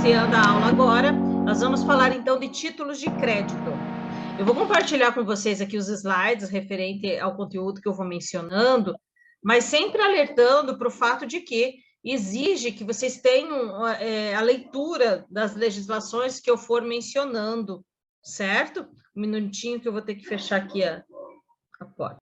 iniciando a aula agora, nós vamos falar então de títulos de crédito. Eu vou compartilhar com vocês aqui os slides referente ao conteúdo que eu vou mencionando, mas sempre alertando para o fato de que exige que vocês tenham a leitura das legislações que eu for mencionando, certo? Um minutinho que eu vou ter que fechar aqui a porta.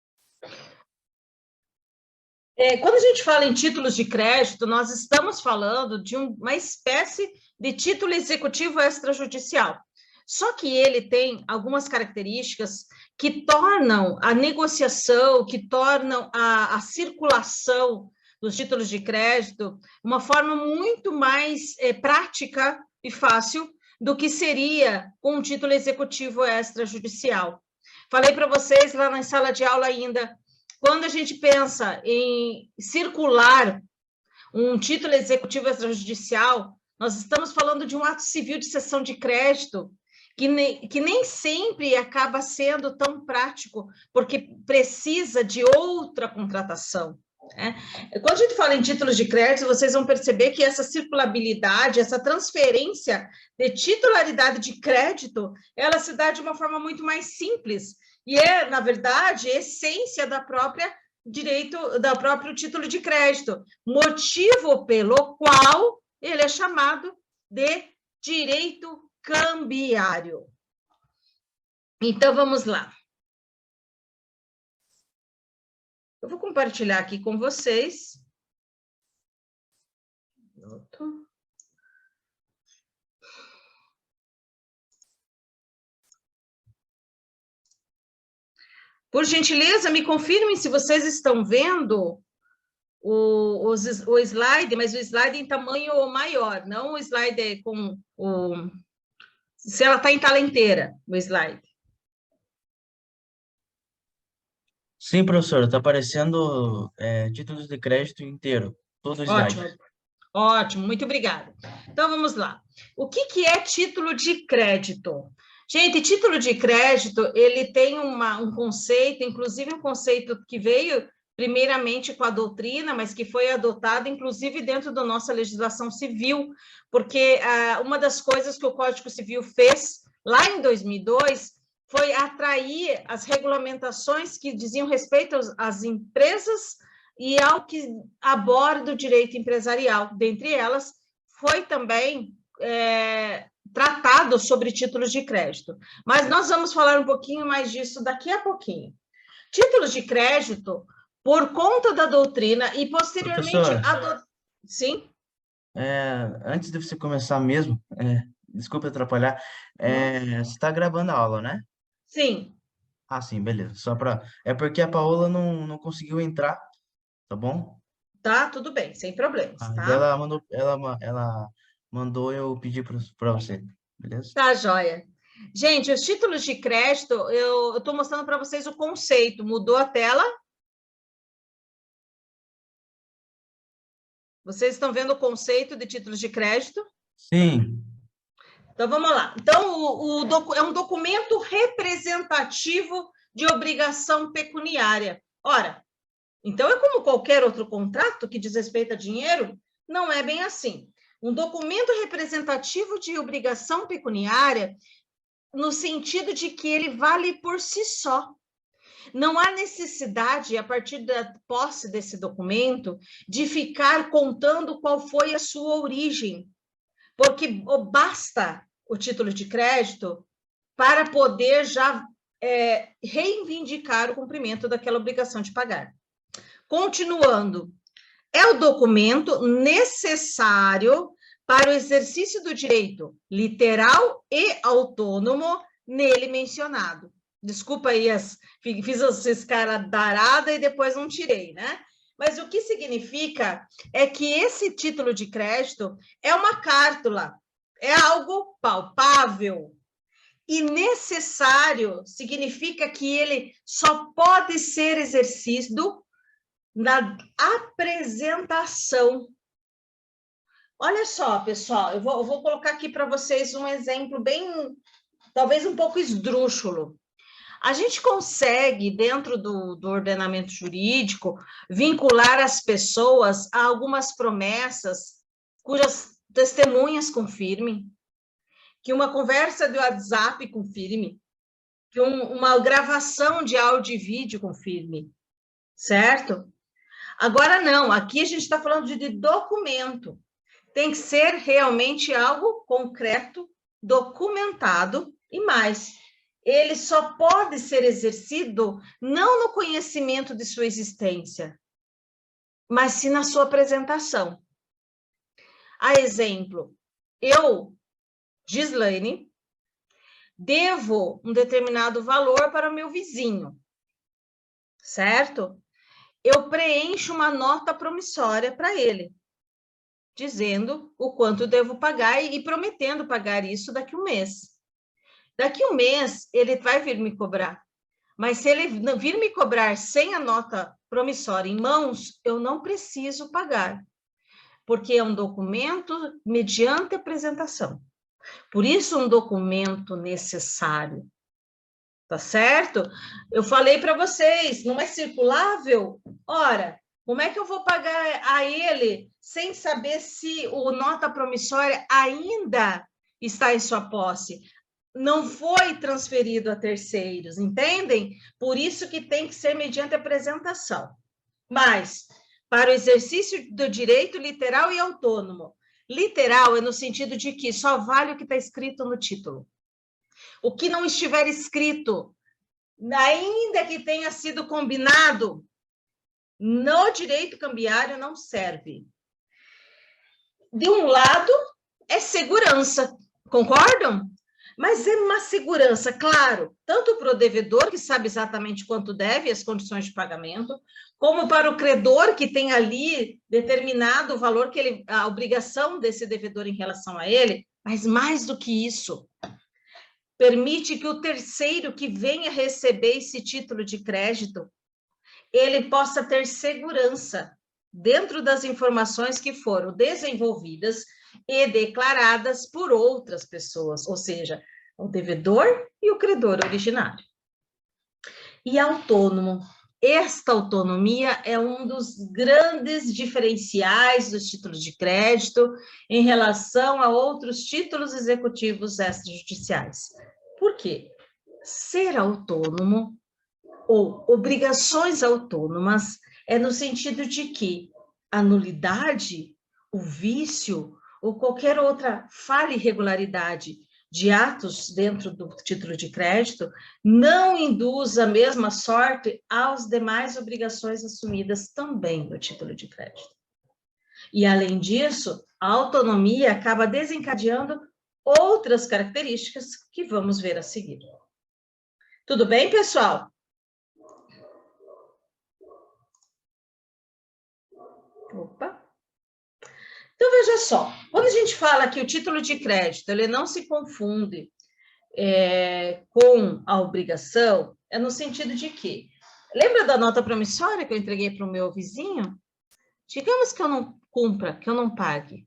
Quando a gente fala em títulos de crédito, nós estamos falando de uma espécie de título executivo extrajudicial. Só que ele tem algumas características que tornam a negociação, que tornam a circulação dos títulos de crédito uma forma muito mais prática e fácil do que seria com um título executivo extrajudicial. Falei para vocês lá na sala de aula ainda, quando a gente pensa em circular um título executivo extrajudicial, nós estamos falando de um ato civil de cessão de crédito que nem sempre acaba sendo tão prático, porque precisa de outra contratação. Quando a gente fala em títulos de crédito, vocês vão perceber que essa circulabilidade, essa transferência de titularidade de crédito, ela se dá de uma forma muito mais simples, e na verdade, a essência da própria do próprio título de crédito, motivo pelo qual ele é chamado de direito cambiário. Então, vamos lá. Eu vou compartilhar aqui com vocês. Por gentileza, me confirmem se vocês estão vendo o slide, mas o slide em tamanho maior, não o slide com o... Se ela está em tela inteira, o slide. Sim, professor, está aparecendo títulos de crédito inteiro, todo o slide. Ótimo, ótimo, muito obrigada. Então, vamos lá. O que é título de crédito? Gente, título de crédito, ele tem um conceito, inclusive um conceito que veio primeiramente com a doutrina, mas que foi adotado, inclusive, dentro da nossa legislação civil, porque uma das coisas que o Código Civil fez, lá em 2002, foi atrair as regulamentações que diziam respeito às empresas e ao que aborda o direito empresarial. Dentre elas, foi também tratado sobre títulos de crédito. Mas nós vamos falar um pouquinho mais disso daqui a pouquinho. Títulos de crédito, por conta da doutrina e posteriormente... Sim? Antes de você começar mesmo, desculpa atrapalhar, você está gravando a aula, né? Sim. Ah, sim, beleza. É porque a Paola não conseguiu entrar, tá bom? Tá, tudo bem, sem problemas, tá? Ela mandou eu pedir para você, beleza? Tá, joia. Gente, os títulos de crédito, eu estou mostrando para vocês o conceito. Mudou a tela? Vocês estão vendo o conceito de títulos de crédito? Sim. Então, vamos lá. Então, é um documento representativo de obrigação pecuniária. Ora, então é como qualquer outro contrato que diz respeito a dinheiro? Não é bem assim. Um documento representativo de obrigação pecuniária, no sentido de que ele vale por si só. Não há necessidade, a partir da posse desse documento, de ficar contando qual foi a sua origem, porque basta o título de crédito para poder já reivindicar o cumprimento daquela obrigação de pagar. Continuando, é o documento necessário para o exercício do direito literal e autônomo nele mencionado. Desculpa aí, fiz esse cara darada e depois não tirei, né? Mas o que significa é que esse título de crédito é uma cártula, é algo palpável. E necessário significa que ele só pode ser exercido na apresentação. Olha só, pessoal, eu vou colocar aqui para vocês um exemplo bem, talvez um pouco esdrúxulo. A gente consegue, dentro do ordenamento jurídico, vincular as pessoas a algumas promessas cujas testemunhas confirmem, que uma conversa de WhatsApp confirme, que uma gravação de áudio e vídeo confirme, certo? Agora, não, aqui a gente está falando de documento. Tem que ser realmente algo concreto, documentado e mais. Ele só pode ser exercido não no conhecimento de sua existência, mas sim na sua apresentação. A exemplo, eu, Gislaine, devo um determinado valor para o meu vizinho, certo? Eu preencho uma nota promissória para ele, dizendo o quanto devo pagar e prometendo pagar isso daqui a um mês. Daqui a um mês, ele vai vir me cobrar. Mas se ele vir me cobrar sem a nota promissória em mãos, eu não preciso pagar, porque é um documento mediante apresentação. Por isso, um documento necessário. Tá certo? Eu falei para vocês, não é circulável? Ora, como é que eu vou pagar a ele sem saber se o nota promissória ainda está em sua posse? Não foi transferido a terceiros, entendem? Por isso que tem que ser mediante apresentação. Mas, para o exercício do direito literal e autônomo, literal é no sentido de que só vale o que está escrito no título. O que não estiver escrito, ainda que tenha sido combinado, no direito cambiário não serve. De um lado, é segurança, concordam? Mas é uma segurança, claro, tanto para o devedor, que sabe exatamente quanto deve, as condições de pagamento, como para o credor, que tem ali determinado o valor que ele, a obrigação desse devedor em relação a ele, mas mais do que isso, permite que o terceiro que venha receber esse título de crédito, ele possa ter segurança dentro das informações que foram desenvolvidas e declaradas por outras pessoas, ou seja, o devedor e o credor originário. E autônomo. Esta autonomia é um dos grandes diferenciais dos títulos de crédito em relação a outros títulos executivos extrajudiciais. Por quê? Ser autônomo ou obrigações autônomas é no sentido de que a nulidade, o vício ou qualquer outra falha e irregularidade de atos dentro do título de crédito não induz a mesma sorte às demais obrigações assumidas também no título de crédito. E, além disso, a autonomia acaba desencadeando outras características que vamos ver a seguir. Tudo bem, pessoal? Opa! Então, veja só, quando a gente fala que o título de crédito ele não se confunde com a obrigação, é no sentido de que, lembra da nota promissória que eu entreguei para o meu vizinho? Digamos que eu não cumpra, que eu não pague.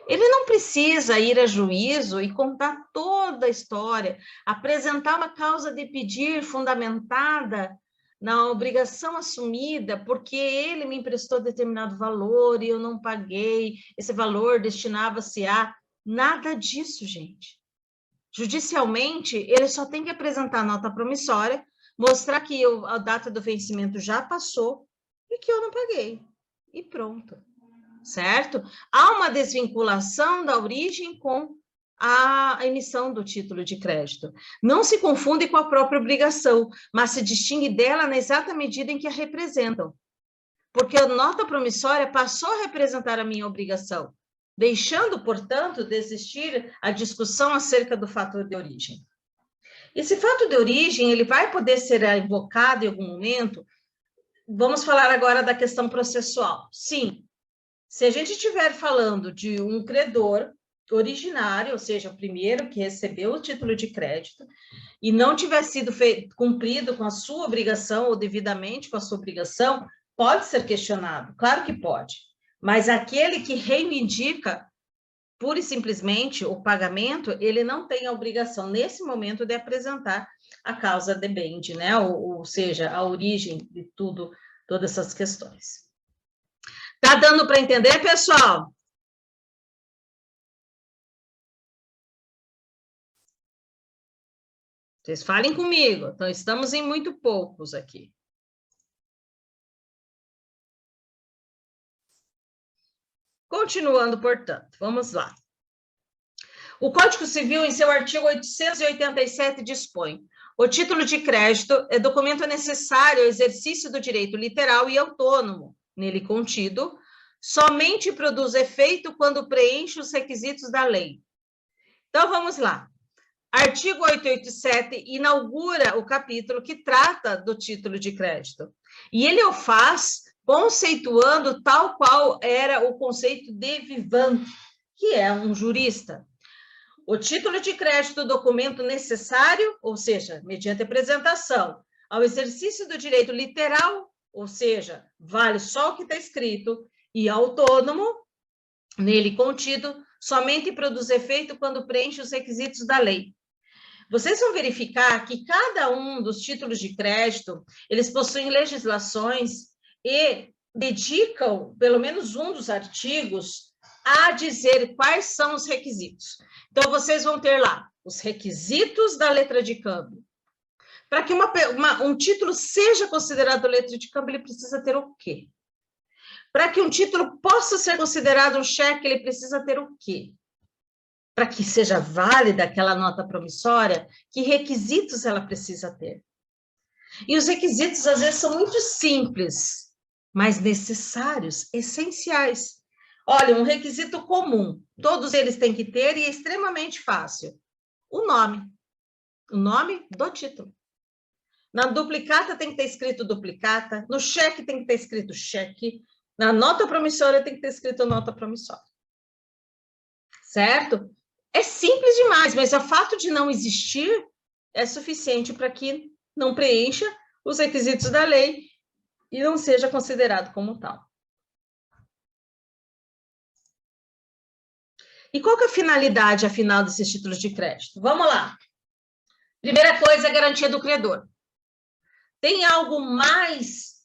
Ele não precisa ir a juízo e contar toda a história, apresentar uma causa de pedir fundamentada na obrigação assumida, porque ele me emprestou determinado valor e eu não paguei, esse valor destinava-se a... Nada disso, gente. Judicialmente, ele só tem que apresentar a nota promissória, mostrar que a data do vencimento já passou e que eu não paguei. E pronto. Certo? Há uma desvinculação da origem com a emissão do título de crédito. Não se confunde com a própria obrigação, mas se distingue dela na exata medida em que a representam. Porque a nota promissória passou a representar a minha obrigação, deixando, portanto, de existir a discussão acerca do fator de origem. Esse fato de origem, ele vai poder ser invocado em algum momento. Vamos falar agora da questão processual. Sim. Se a gente estiver falando de um credor originário, ou seja, o primeiro que recebeu o título de crédito, e não tiver sido cumprido com a sua obrigação ou devidamente com a sua obrigação, pode ser questionado, claro que pode. Mas aquele que reivindica pura e simplesmente o pagamento, ele não tem a obrigação, nesse momento, de apresentar a causa debende, né? Ou seja, a origem de tudo, todas essas questões. Tá dando para entender, pessoal? Vocês falem comigo. Então, estamos em muito poucos aqui. Continuando, portanto, vamos lá. O Código Civil, em seu artigo 887, dispõe: o título de crédito é documento necessário ao exercício do direito literal e autônomo, nele contido, somente produz efeito quando preenche os requisitos da lei. Então, vamos lá. Artigo 887 inaugura o capítulo que trata do título de crédito. E ele o faz conceituando tal qual era o conceito de Vivant, que é um jurista. O título de crédito, documento necessário, ou seja, mediante apresentação, ao exercício do direito literal, ou seja, vale só o que está escrito, e autônomo, nele contido, somente produz efeito quando preenche os requisitos da lei. Vocês vão verificar que cada um dos títulos de crédito, eles possuem legislações e dedicam, pelo menos um dos artigos, a dizer quais são os requisitos. Então, vocês vão ter lá os requisitos da letra de câmbio. Para que um título seja considerado letra de câmbio, ele precisa ter o quê? Para que um título possa ser considerado um cheque, ele precisa ter o quê? Para que seja válida aquela nota promissória, que requisitos ela precisa ter? E os requisitos, às vezes, são muito simples, mas necessários, essenciais. Olha, um requisito comum, todos eles têm que ter e é extremamente fácil. O nome do título. Na duplicata tem que ter escrito duplicata, no cheque tem que ter escrito cheque, na nota promissória tem que ter escrito nota promissória. Certo? É simples demais, mas o fato de não existir é suficiente para que não preencha os requisitos da lei e não seja considerado como tal. E qual que é a finalidade, afinal, desses títulos de crédito? Vamos lá. Primeira coisa, a garantia do credor. Tem algo mais,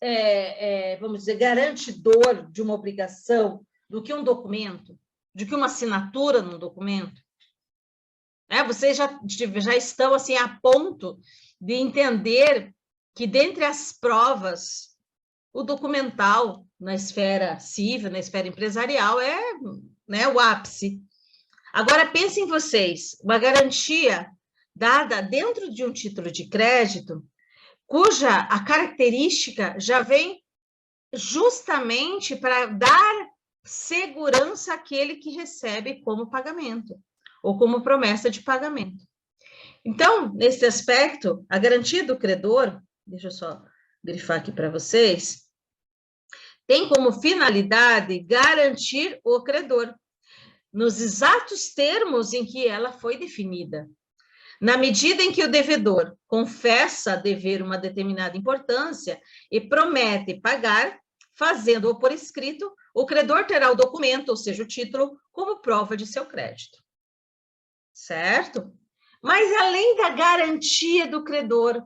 vamos dizer, garantidor de uma obrigação do que um documento, do que uma assinatura num documento? Vocês já estão assim, a ponto de entender que, dentre as provas, o documental na esfera civil, na esfera empresarial, é, né, o ápice. Agora, pensem vocês, uma garantia dada dentro de um título de crédito, cuja a característica já vem justamente para dar segurança àquele que recebe como pagamento, ou como promessa de pagamento. Então, nesse aspecto, a garantia do credor, deixa eu só grifar aqui para vocês, tem como finalidade garantir o credor, nos exatos termos em que ela foi definida. Na medida em que o devedor confessa dever uma determinada importância e promete pagar, fazendo-o por escrito, o credor terá o documento, ou seja, o título, como prova de seu crédito. Certo? Mas além da garantia do credor,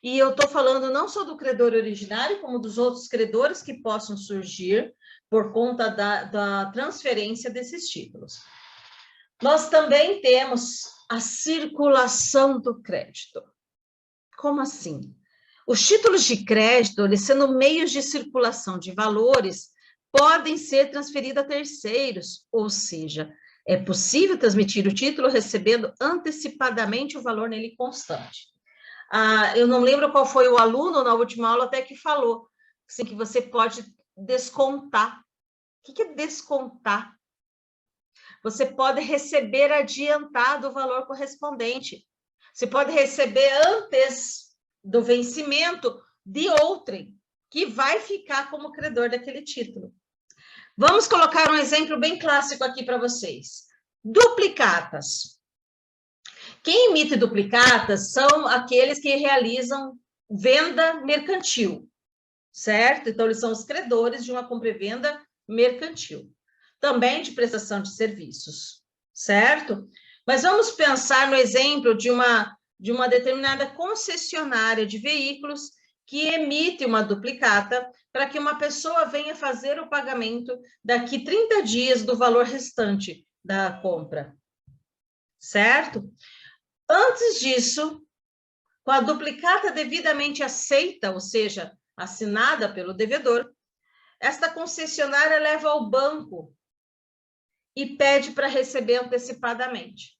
e eu estou falando não só do credor originário, como dos outros credores que possam surgir por conta da transferência desses títulos. Nós também temos a circulação do crédito. Como assim? Os títulos de crédito, eles sendo meios de circulação de valores, podem ser transferidos a terceiros, ou seja, é possível transmitir o título recebendo antecipadamente o valor nele constante. Eu não lembro qual foi o aluno na última aula até que falou assim, que você pode descontar. O que é descontar? Você pode receber adiantado o valor correspondente. Você pode receber antes do vencimento de outrem, que vai ficar como credor daquele título. Vamos colocar um exemplo bem clássico aqui para vocês. Duplicatas. Quem emite duplicatas são aqueles que realizam venda mercantil, certo? Então, eles são os credores de uma compra e venda mercantil. Também de prestação de serviços, certo? Mas vamos pensar no exemplo de uma determinada concessionária de veículos que emite uma duplicata para que uma pessoa venha fazer o pagamento daqui 30 dias do valor restante da compra, certo? Antes disso, com a duplicata devidamente aceita, ou seja, assinada pelo devedor, esta concessionária leva ao banco e pede para receber antecipadamente.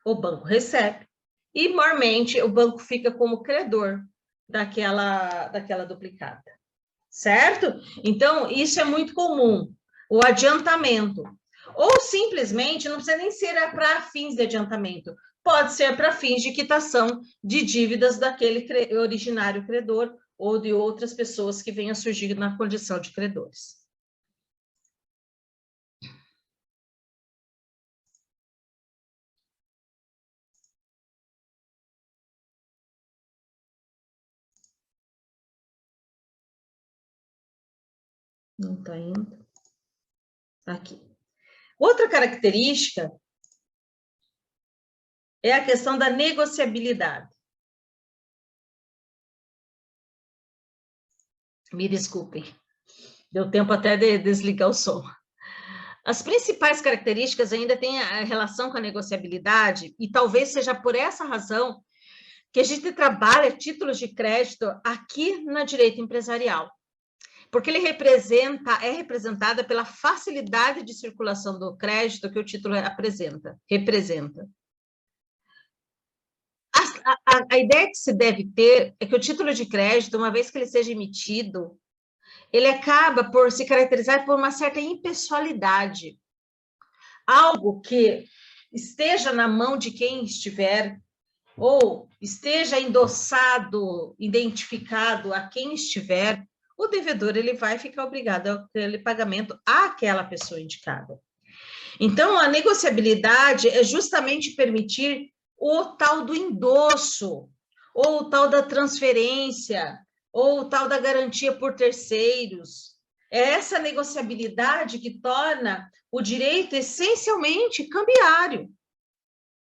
O banco recebe e, mormente, o banco fica como credor daquela duplicata, certo? Então, isso é muito comum, o adiantamento. Ou, simplesmente, não precisa nem ser para fins de adiantamento, pode ser para fins de quitação de dívidas daquele originário credor ou de outras pessoas que venham a surgir na condição de credores. Não está indo. Aqui. Outra característica é a questão da negociabilidade. Me desculpem, deu tempo até de desligar o som. As principais características ainda têm a relação com a negociabilidade, e talvez seja por essa razão que a gente trabalha títulos de crédito aqui na direito empresarial. Porque ele é representada pela facilidade de circulação do crédito que o título representa. A ideia que se deve ter é que o título de crédito, uma vez que ele seja emitido, ele acaba por se caracterizar por uma certa impessoalidade. Algo que esteja na mão de quem estiver, ou esteja endossado, identificado a quem estiver, o devedor ele vai ficar obrigado aquele pagamento àquela pessoa indicada. Então, a negociabilidade é justamente permitir o tal do endosso, ou o tal da transferência, ou o tal da garantia por terceiros. É essa negociabilidade que torna o direito essencialmente cambiário,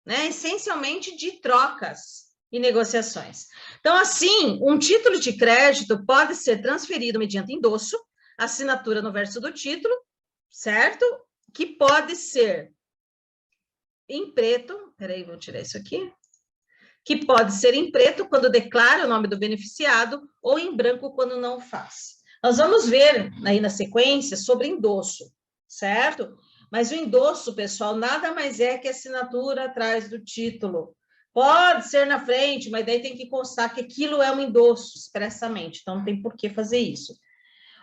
né? Essencialmente de trocas e negociações. Então, assim, um título de crédito pode ser transferido mediante endosso, assinatura no verso do título, certo? Que pode ser em preto, peraí, vou tirar isso aqui, que pode ser em preto quando declara o nome do beneficiado ou em branco quando não faz. Nós vamos ver aí na sequência sobre endosso, certo? Mas o endosso, pessoal, nada mais é que a assinatura atrás do título. Pode ser na frente, mas daí tem que constar que aquilo é um endosso expressamente, então não tem por que fazer isso.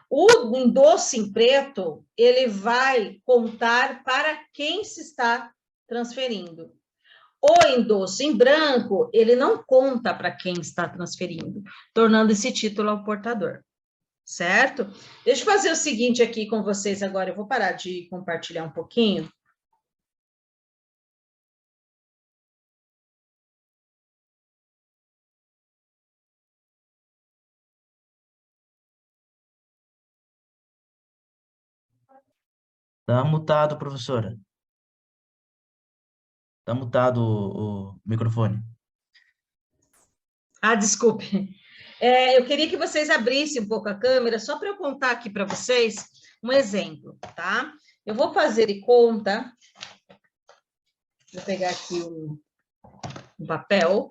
O endosso em preto, ele vai contar para quem se está transferindo. O endosso em branco, ele não conta para quem está transferindo, tornando esse título ao portador, certo? Deixa eu fazer o seguinte aqui com vocês agora, eu vou parar de compartilhar um pouquinho. Tá mutado, professora. Tá mutado o microfone. Ah, desculpe. Eu queria que vocês abrissem um pouco a câmera, só para eu contar aqui para vocês um exemplo, tá? Eu vou fazer de conta, vou pegar aqui um papel,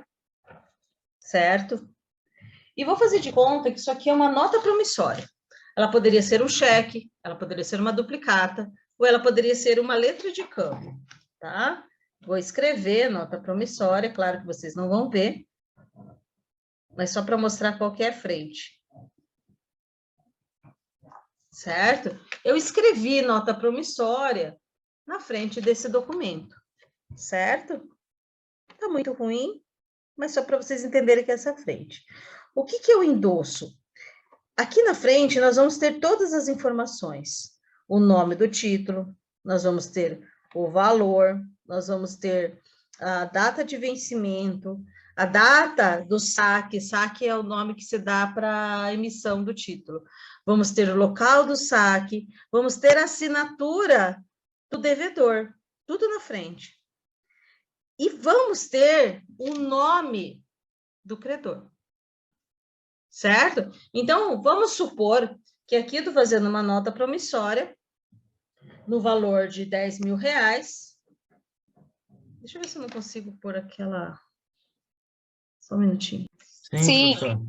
certo? E vou fazer de conta que isso aqui é uma nota promissória. Ela poderia ser um cheque, ela poderia ser uma duplicata, ou ela poderia ser uma letra de câmbio, tá? Vou escrever nota promissória, claro que vocês não vão ver, mas só para mostrar qual que é a frente. Certo? Eu escrevi nota promissória na frente desse documento, certo? Tá muito ruim, mas só para vocês entenderem que é essa frente. O que é o endosso? Aqui na frente, nós vamos ter todas as informações. O nome do título, nós vamos ter o valor, nós vamos ter a data de vencimento, a data do saque, saque é o nome que se dá para a emissão do título. Vamos ter o local do saque, vamos ter a assinatura do devedor, tudo na frente. E vamos ter o nome do credor. Certo? Então, vamos supor que aqui eu estou fazendo uma nota promissória no valor de R$10.000. Deixa eu ver se eu não consigo pôr aquela... Só um minutinho. Sim, professor.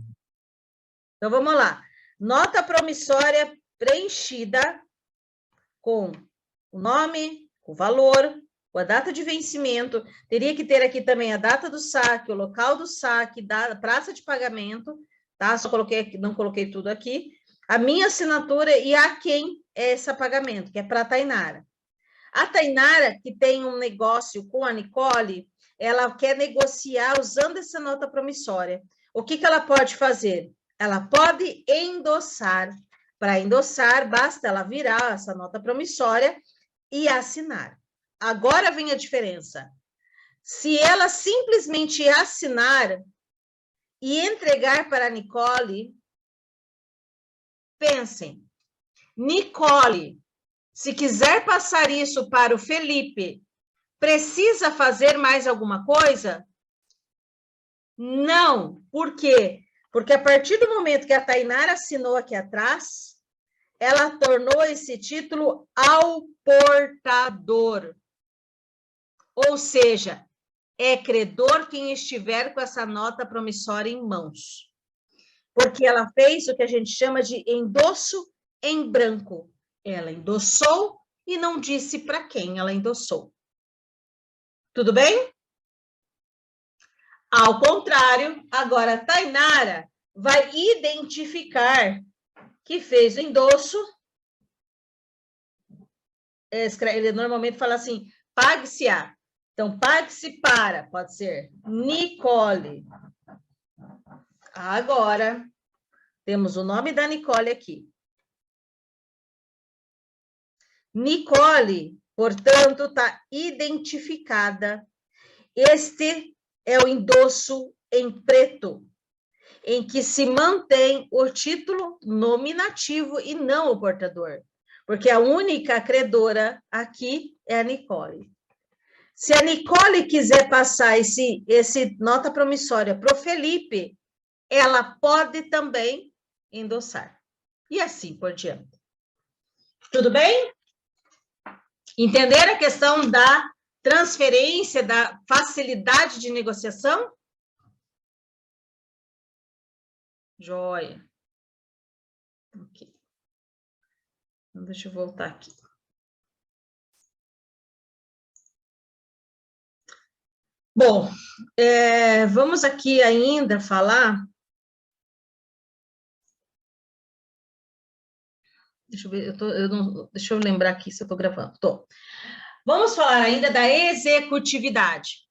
Então, vamos lá. Nota promissória preenchida com o nome, o valor, a data de vencimento. Teria que ter aqui também a data do saque, o local do saque, praça de pagamento, tá? Só coloquei aqui, não coloquei tudo aqui. A minha assinatura e a quem é esse pagamento, que é para a Tainara. A Tainara, que tem um negócio com a Nicole, ela quer negociar usando essa nota promissória. O que ela pode fazer? Ela pode endossar. Para endossar, basta ela virar essa nota promissória e assinar. Agora vem a diferença. Se ela simplesmente assinar e entregar para a Nicole, pensem, Nicole, se quiser passar isso para o Felipe, precisa fazer mais alguma coisa? Não. Por quê? Porque a partir do momento que a Tainara assinou aqui atrás, ela tornou esse título ao portador. Ou seja, é credor quem estiver com essa nota promissória em mãos. Porque ela fez o que a gente chama de endosso em branco. Ela endossou e não disse para quem ela endossou. Tudo bem? Ao contrário, agora a Tainara vai identificar que fez o endosso. Ele normalmente fala assim, pague-se-á. Então, pague-se para, pode ser Nicole. Agora, temos o nome da Nicole aqui. Nicole, portanto, está identificada. Este é o endosso em preto, em que se mantém o título nominativo e não o portador, porque a única credora aqui é a Nicole. Se a Nicole quiser passar esse nota promissória para o Felipe, ela pode também endossar. E assim por diante. Tudo bem? Entenderam a questão da transferência, da facilidade de negociação? Joia. Ok. Então, deixa eu voltar aqui. Bom, vamos aqui ainda falar. Deixa eu ver, deixa eu lembrar aqui se eu estou gravando. Tô. Vamos falar ainda da executividade.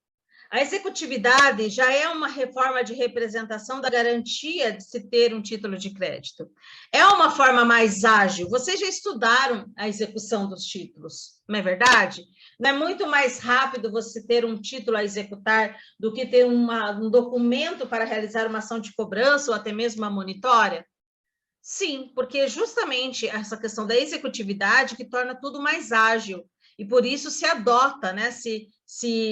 A executividade já é uma reforma de representação da garantia de se ter um título de crédito. É uma forma mais ágil. Vocês já estudaram a execução dos títulos, não é verdade? Não é muito mais rápido você ter um título a executar do que ter um documento para realizar uma ação de cobrança ou até mesmo uma monitória? Sim, porque justamente essa questão da executividade que torna tudo mais ágil. E por isso se adota, né? Se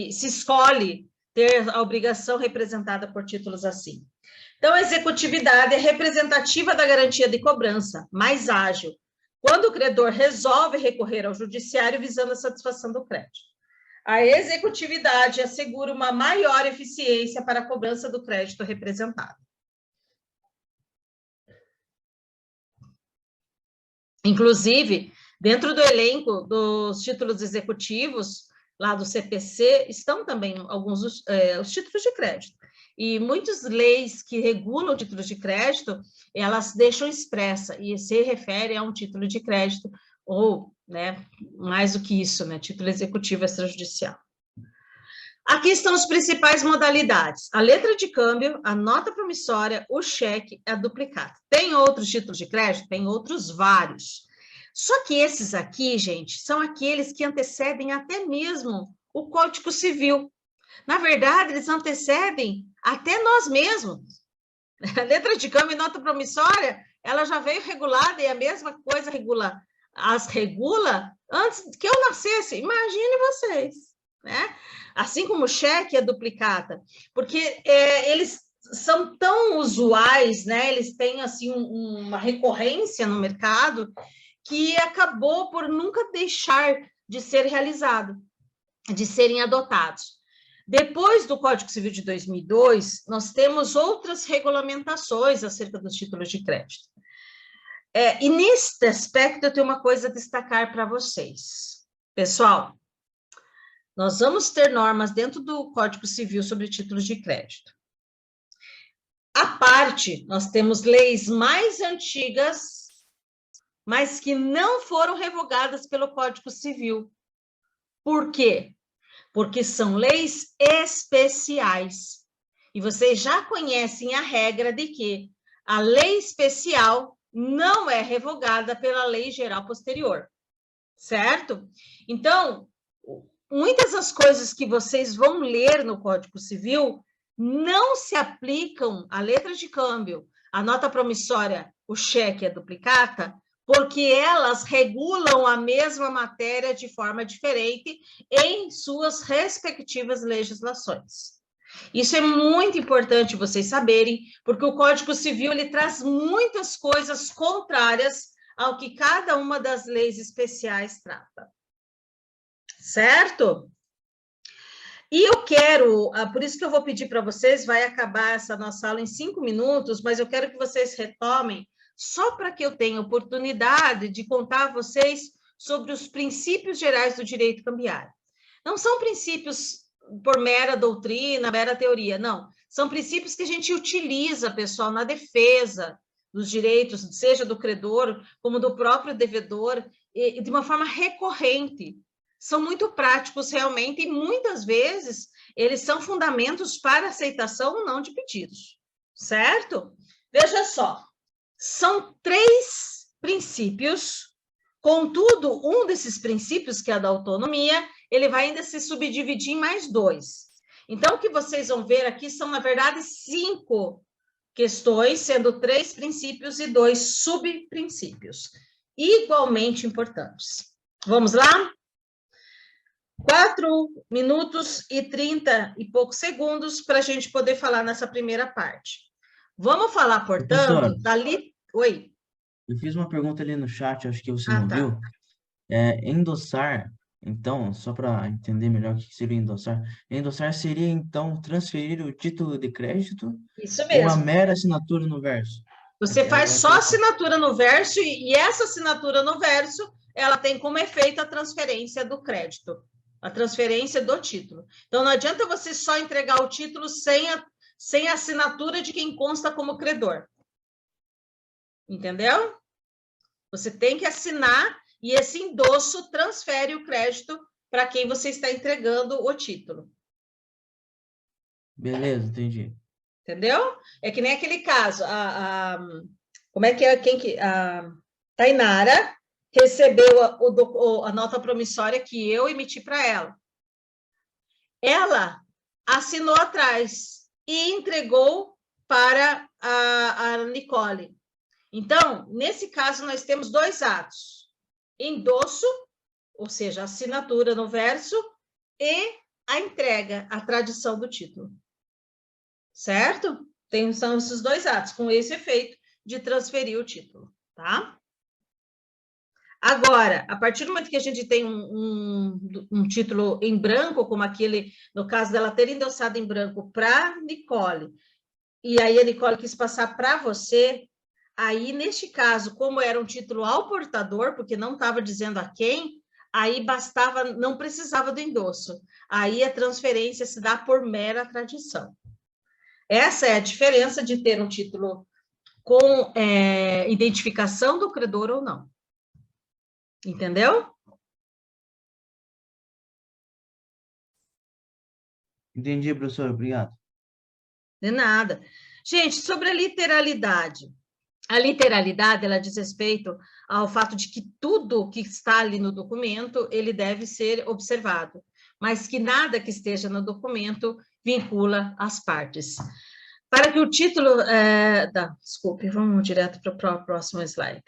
escolhe ter a obrigação representada por títulos assim. Então, a executividade é representativa da garantia de cobrança, mais ágil, quando o credor resolve recorrer ao judiciário visando a satisfação do crédito. A executividade assegura uma maior eficiência para a cobrança do crédito representado. Inclusive, dentro do elenco dos títulos executivos, lá do CPC, estão também alguns os títulos de crédito. E muitas leis que regulam títulos de crédito, elas deixam expressa, e se refere a um título de crédito, ou, né, mais do que isso, né, título executivo extrajudicial. Aqui estão as principais modalidades: a letra de câmbio, a nota promissória, o cheque, a duplicata. Tem outros títulos de crédito? Tem outros vários. Só que esses aqui, gente, são aqueles que antecedem até mesmo o Código Civil. Na verdade, eles antecedem até nós mesmos. A letra de câmbio e nota promissória, ela já veio regulada e a mesma coisa regula antes que eu nascesse. Imagine vocês, né? Assim como o cheque e a duplicata, porque eles são tão usuais, né? Eles têm assim uma recorrência no mercado que acabou por nunca deixar de ser realizado, de serem adotados. Depois do Código Civil de 2002, nós temos outras regulamentações acerca dos títulos de crédito. E neste aspecto, eu tenho uma coisa a destacar para vocês. Pessoal, nós vamos ter normas dentro do Código Civil sobre títulos de crédito. À parte, nós temos leis mais antigas, mas que não foram revogadas pelo Código Civil. Por quê? Porque são leis especiais. E vocês já conhecem a regra de que a lei especial não é revogada pela lei geral posterior, certo? Então, muitas das coisas que vocês vão ler no Código Civil não se aplicam à letra de câmbio, à nota promissória, o cheque e a duplicata, porque elas regulam a mesma matéria de forma diferente em suas respectivas legislações. Isso é muito importante vocês saberem, porque o Código Civil ele traz muitas coisas contrárias ao que cada uma das leis especiais trata. Certo? E eu quero, por isso que eu vou pedir para vocês, vai acabar essa nossa aula em 5 minutos, mas eu quero que vocês retomem, só para que eu tenha oportunidade de contar a vocês sobre os princípios gerais do direito cambiário. Não são princípios por mera doutrina, mera teoria, não. São princípios que a gente utiliza, pessoal, na defesa dos direitos, seja do credor, como do próprio devedor, e de uma forma recorrente. São muito práticos realmente e muitas vezes eles são fundamentos para aceitação ou não de pedidos, certo? Veja só, são 3 princípios, contudo, um desses princípios, que é a da autonomia, ele vai ainda se subdividir em mais 2. Então, o que vocês vão ver aqui são, na verdade, 5 questões, sendo 3 princípios e 2 subprincípios, igualmente importantes. Vamos lá? 4 minutos e 30 e poucos segundos para a gente poder falar nessa primeira parte. Vamos falar, portanto, Oi. Eu fiz uma pergunta ali no chat, acho que você não viu. Endossar, então, só para entender melhor o que seria endossar. Endossar seria, então, transferir o título de crédito? Isso mesmo. Uma mera assinatura no verso? Você faz só assinatura no verso e essa assinatura no verso, ela tem como efeito a transferência do crédito, a transferência do título. Então, não adianta você só entregar o título sem a assinatura de quem consta como credor. Entendeu? Você tem que assinar e esse endosso transfere o crédito para quem você está entregando o título. Beleza, entendi. Entendeu? É que nem aquele caso, como é que é, a Tainara recebeu a nota promissória que eu emiti para ela. Ela assinou atrás e entregou para a Nicole. Então, nesse caso, nós temos 2 atos. Endosso, ou seja, assinatura no verso, e a entrega, a tradição do título. Certo? São esses 2 atos, com esse efeito de transferir o título, tá? Agora, a partir do momento que a gente tem um título em branco, como aquele, no caso dela ter endossado em branco para Nicole, e aí a Nicole quis passar para você, aí, neste caso, como era um título ao portador, porque não estava dizendo a quem, aí bastava, não precisava do endosso. Aí a transferência se dá por mera tradição. Essa é a diferença de ter um título com identificação do credor ou não. Entendeu? Entendi, professor. Obrigado. De nada. Gente, sobre a literalidade. A literalidade, ela diz respeito ao fato de que tudo que está ali no documento, ele deve ser observado, mas que nada que esteja no documento vincula as partes. Para que o título... desculpe, vamos direto para o próximo slide.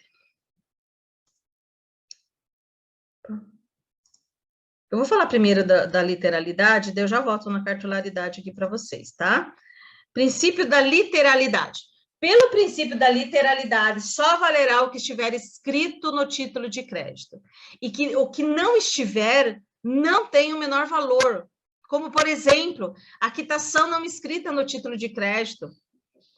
Eu vou falar primeiro da literalidade, daí eu já volto na cartularidade aqui para vocês, tá? Princípio da literalidade. Pelo princípio da literalidade, só valerá o que estiver escrito no título de crédito. E que o que não estiver, não tem o menor valor. como, por exemplo, a quitação não escrita no título de crédito,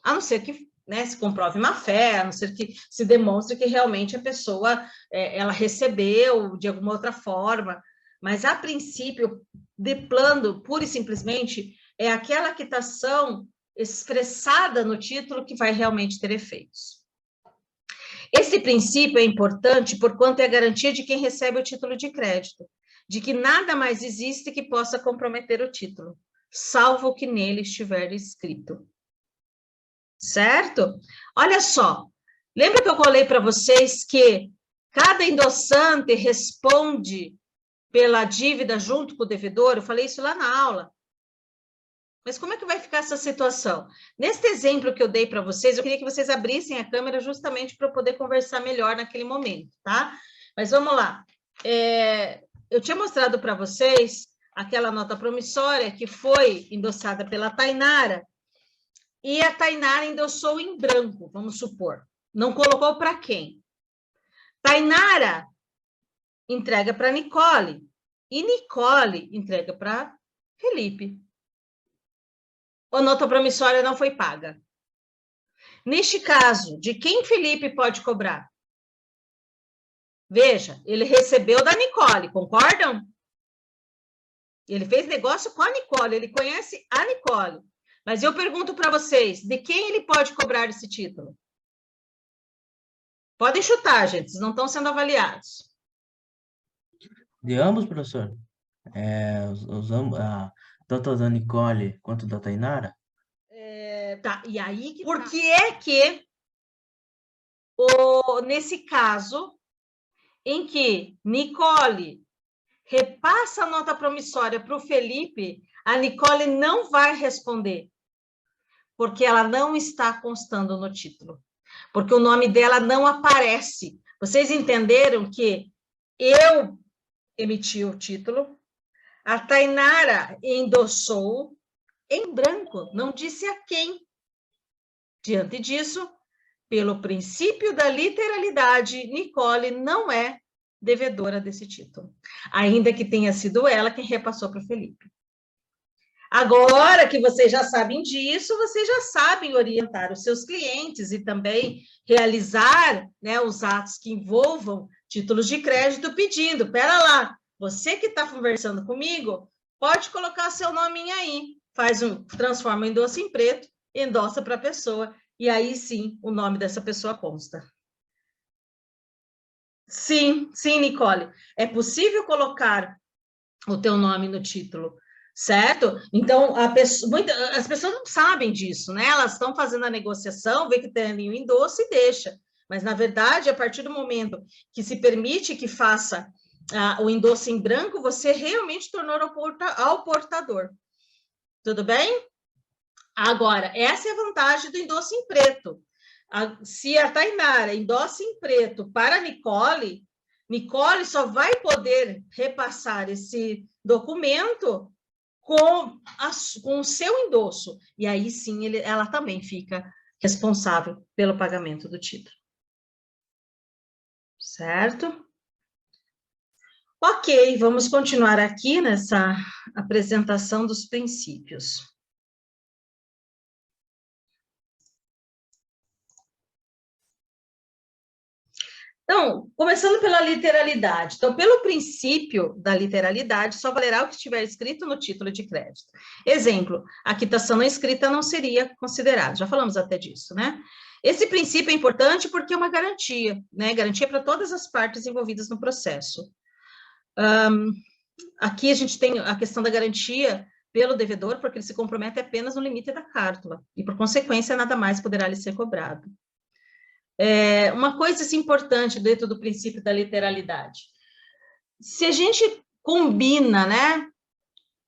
a não ser que, né, se comprove má-fé, a não ser que se demonstre que realmente a pessoa ela recebeu de alguma outra forma, mas a princípio, de plano, pura e simplesmente, é aquela quitação expressada no título que vai realmente ter efeitos. Esse princípio é importante porquanto é a garantia de quem recebe o título de crédito, de que nada mais existe que possa comprometer o título, salvo o que nele estiver escrito. Certo? Olha só, lembra que eu falei para vocês que cada endossante responde pela dívida junto com o devedor? Eu falei isso lá na aula. Mas como é que vai ficar essa situação? Nesse exemplo que eu dei para vocês, eu queria que vocês abrissem a câmera justamente para eu poder conversar melhor naquele momento, tá? Mas vamos lá. Eu tinha mostrado para vocês aquela nota promissória que foi endossada pela Tainara, e a Tainara endossou em branco, vamos supor. Não colocou para quem? Tainara entrega para Nicole, e Nicole entrega para Felipe. A nota promissória não foi paga. Neste caso, de quem Felipe pode cobrar? Veja, ele recebeu da Nicole, concordam? Ele fez negócio com a Nicole, ele conhece a Nicole. Mas eu pergunto para vocês, de quem ele pode cobrar esse título? Podem chutar, gente, vocês não estão sendo avaliados. De ambos, professor? Tanto da Nicole quanto da Tainara? Tá, e aí, por que é que, nesse caso, em que Nicole repassa a nota promissória para o Felipe, a Nicole não vai responder, porque ela não está constando no título, porque o nome dela não aparece. Vocês entenderam que eu emiti o título, a Tainara endossou em branco, não disse a quem. Diante disso, pelo princípio da literalidade, Nicole não é devedora desse título, ainda que tenha sido ela quem repassou para o Felipe. Agora que vocês já sabem disso, vocês já sabem orientar os seus clientes e também realizar, né, os atos que envolvam títulos de crédito pedindo, pera lá, você que está conversando comigo, pode colocar seu nominho aí, transforma o endosso em preto, endossa para a pessoa, e aí sim o nome dessa pessoa consta. Sim, Nicole, é possível colocar o teu nome no título, certo? Então, as pessoas não sabem disso, né? Elas estão fazendo a negociação, vê que tem ali o endosso e deixa. Mas, na verdade, a partir do momento que se permite que faça o endosso em branco, você realmente tornou ao portador. Tudo bem? Agora, essa é a vantagem do endosso em preto. Se a Tainara endossa em preto para a Nicole, Nicole só vai poder repassar esse documento com o seu endosso. E aí sim ela também fica responsável pelo pagamento do título. Certo? Ok, vamos continuar aqui nessa apresentação dos princípios. Então, começando pela literalidade. Então, pelo princípio da literalidade, só valerá o que estiver escrito no título de crédito. Exemplo, a quitação não escrita não seria considerada. Já falamos até disso, né? Esse princípio é importante porque é uma garantia, né? Garantia para todas as partes envolvidas no processo. Aqui a gente tem a questão da garantia pelo devedor, porque ele se compromete apenas no limite da cártula, e, por consequência, nada mais poderá lhe ser cobrado. Uma coisa assim, importante dentro do princípio da literalidade. Se a gente combina, né,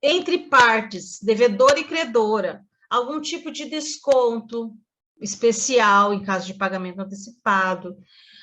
entre partes, devedor e credora, algum tipo de desconto especial em caso de pagamento antecipado,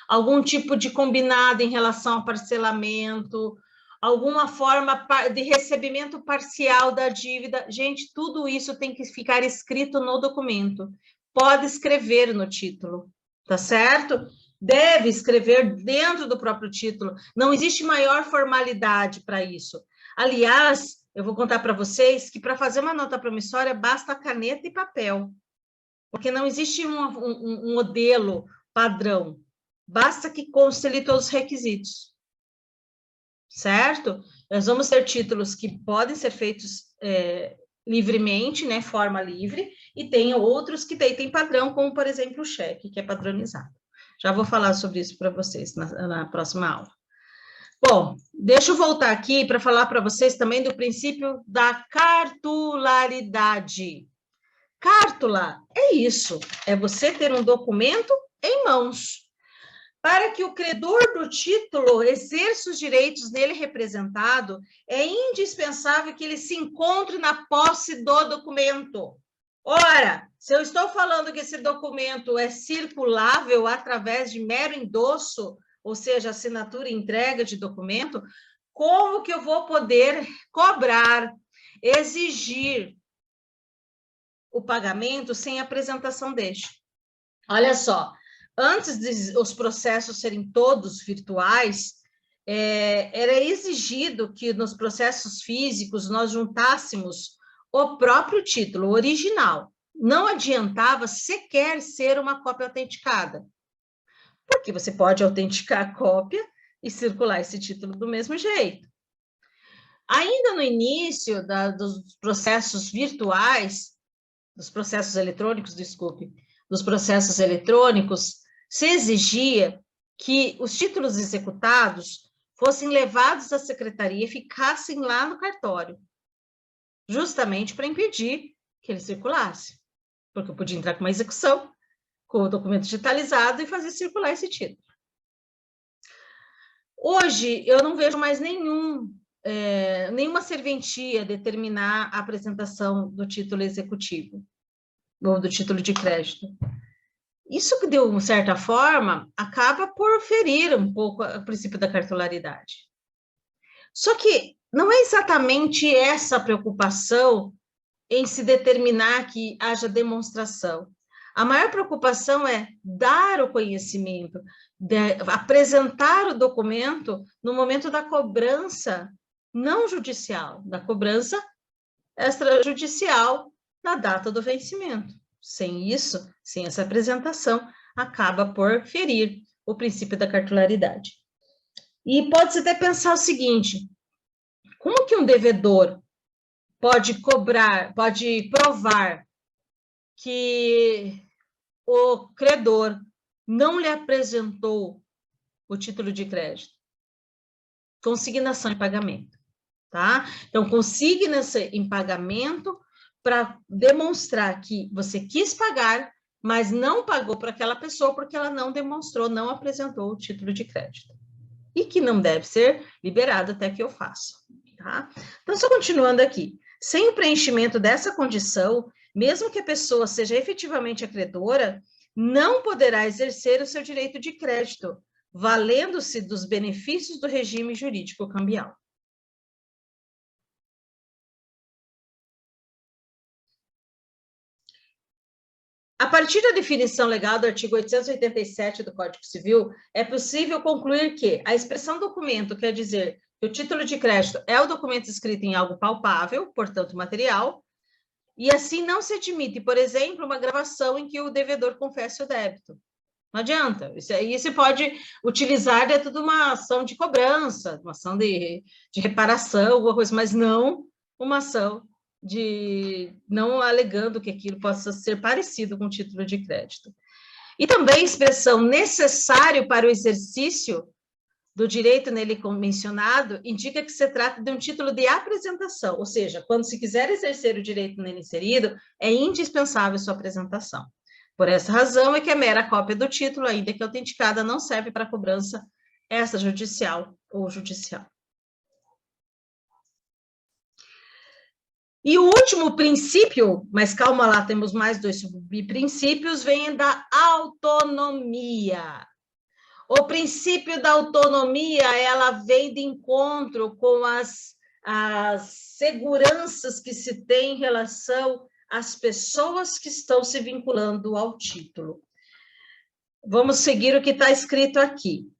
algum tipo de combinado em relação ao parcelamento, alguma forma de recebimento parcial da dívida, gente, tudo isso tem que ficar escrito no documento. Pode escrever no título. Tá certo? Deve escrever dentro do próprio título. Não existe maior formalidade para isso. Aliás, eu vou contar para vocês que para fazer uma nota promissória basta caneta e papel, porque não existe um modelo padrão, basta que conste ali todos os requisitos, certo? Nós vamos ter títulos que podem ser feitos livremente, né, forma livre, e tem outros que tem padrão, como, por exemplo, o cheque, que é padronizado. Já vou falar sobre isso para vocês na próxima aula. Bom, deixa eu voltar aqui para falar para vocês também do princípio da cartularidade. Cártula é isso, é você ter um documento em mãos. Para que o credor do título exerça os direitos nele representado, é indispensável que ele se encontre na posse do documento. Ora, se eu estou falando que esse documento é circulável através de mero endosso, ou seja, assinatura e entrega de documento, como que eu vou poder cobrar, exigir o pagamento sem apresentação deste? Olha só, antes dos processos serem todos virtuais, era exigido que nos processos físicos nós juntássemos o próprio título original. Não adiantava sequer ser uma cópia autenticada, porque você pode autenticar a cópia e circular esse título do mesmo jeito. Ainda no início dos processos virtuais, dos processos eletrônicos, desculpe, dos processos eletrônicos, se exigia que os títulos executados fossem levados à secretaria e ficassem lá no cartório, justamente para impedir que ele circulasse, porque eu podia entrar com uma execução, com o documento digitalizado e fazer circular esse título. Hoje, eu não vejo mais nenhuma serventia determinar a apresentação do título executivo, ou do título de crédito. Isso que, de uma certa forma, acaba por ferir um pouco o princípio da cartularidade. Só que não é exatamente essa preocupação em se determinar que haja demonstração. A maior preocupação é dar o conhecimento, apresentar o documento no momento da cobrança não judicial, da cobrança extrajudicial da data do vencimento. Sem isso, sem essa apresentação, acaba por ferir o princípio da cartularidade. E pode-se até pensar o seguinte: como que um devedor pode provar que o credor não lhe apresentou o título de crédito? Consignação em pagamento, tá? Então, consigna-se em pagamento para demonstrar que você quis pagar, mas não pagou para aquela pessoa porque ela não demonstrou, não apresentou o título de crédito. E que não deve ser liberado até que eu faça, tá? Então, só continuando aqui. Sem o preenchimento dessa condição, mesmo que a pessoa seja efetivamente acreedora, não poderá exercer o seu direito de crédito, valendo-se dos benefícios do regime jurídico cambial. A partir da definição legal do artigo 887 do Código Civil, é possível concluir que a expressão documento quer dizer que o título de crédito é o documento escrito em algo palpável, portanto material, e assim não se admite, por exemplo, uma gravação em que o devedor confesse o débito. Não adianta. Isso aí se pode utilizar dentro de uma ação de cobrança, uma ação de reparação, alguma coisa, mas não uma ação não alegando que aquilo possa ser parecido com título de crédito. E também a expressão necessário para o exercício do direito nele mencionado indica que se trata de um título de apresentação, ou seja, quando se quiser exercer o direito nele inserido, é indispensável sua apresentação. Por essa razão é que a mera cópia do título, ainda que autenticada, não serve para cobrança extrajudicial ou judicial. E o último princípio, mas calma lá, temos mais 2 subprincípios, vem da autonomia. O princípio da autonomia, ela vem de encontro com as seguranças que se tem em relação às pessoas que estão se vinculando ao título. Vamos seguir o que está escrito aqui.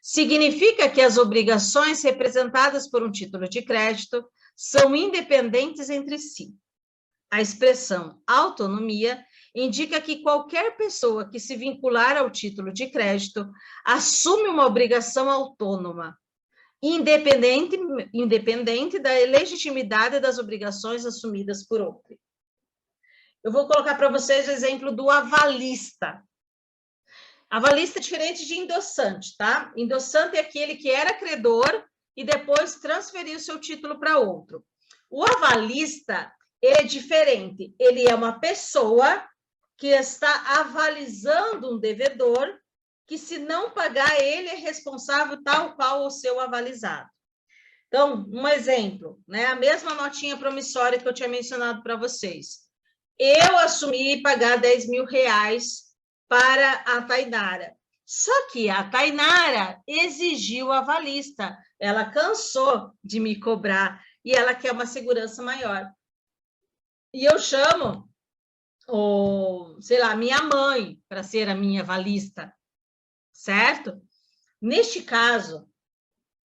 significa que as obrigações representadas por um título de crédito são independentes entre si. A expressão autonomia indica que qualquer pessoa que se vincular ao título de crédito assume uma obrigação autônoma, independente da legitimidade das obrigações assumidas por outro. Eu vou colocar para vocês o exemplo do avalista. Avalista é diferente de endossante, tá? Endossante é aquele que era credor e depois transferiu seu título para outro. O avalista, ele é diferente. Ele é uma pessoa que está avalizando um devedor que, se não pagar, ele é responsável tal qual o seu avalizado. Então, um exemplo, né? A mesma notinha promissória que eu tinha mencionado para vocês. Eu assumi pagar R$10.000 para a Tainara. Só que a Tainara exigiu a avalista. Ela cansou de me cobrar e ela quer uma segurança maior. E eu chamo, sei lá, minha mãe para ser a minha avalista, certo? Neste caso,